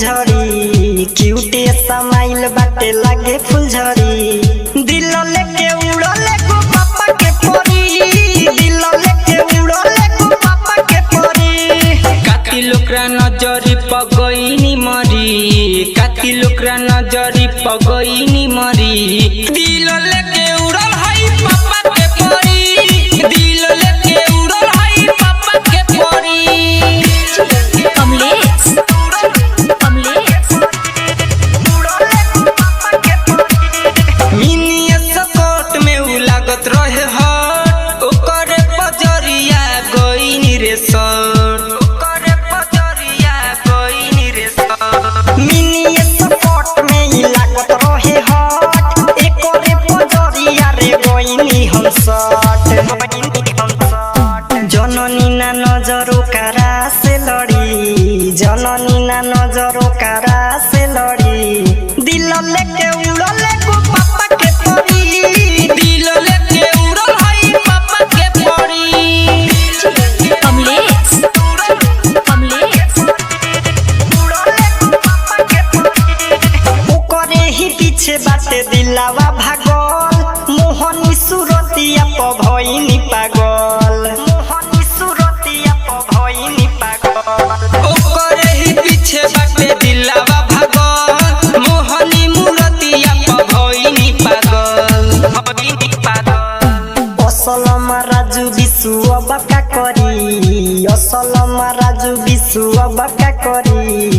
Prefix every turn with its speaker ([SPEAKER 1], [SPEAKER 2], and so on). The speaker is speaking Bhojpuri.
[SPEAKER 1] फुलझड़ी क्यूटे समाइल बाटे लागे फुलझड़ी दिल लेके उड़ले गो पापा के परी दिल लेके उड़ले गो पापा के परी
[SPEAKER 2] काती लोकरा नजरी पगईनी मरी काती लोकरा नजरी पगईनी मरी दिल लेके उड़ल हई पापा के परी दिल लेके उड़ल हई पापा के परी
[SPEAKER 3] कमलेश
[SPEAKER 2] मिनी सकोट में उ लागत रहे हट ओकरे पजरिया गईनी रे सर ओकरे पजरिया गईनी रे सर
[SPEAKER 1] मिनी सपोर्ट में ही लागत रहे हट एकरे पजरिया रे गोइनी हम सट जननी ना नजरो कारा से लड़ी जननी ना नजरो कारा से लड़ी दिल लेके उड़ले गो पापा के परी
[SPEAKER 2] दिल लेके उड़ल हई पापा के परी
[SPEAKER 3] कमलेश
[SPEAKER 1] ओकरे ही पीछे बाटे दिलावा भागल मोहनी सुरतिया प भइनी पागल मोहनी सुरतिया प भइनी पागल
[SPEAKER 2] ओकरे ही पीछे बाटे दिलावा भागल मोहनी मूरतिया प भइनी पागल
[SPEAKER 1] असलमा राजू विश्व बका करी असलमा राजू विश्व बका करी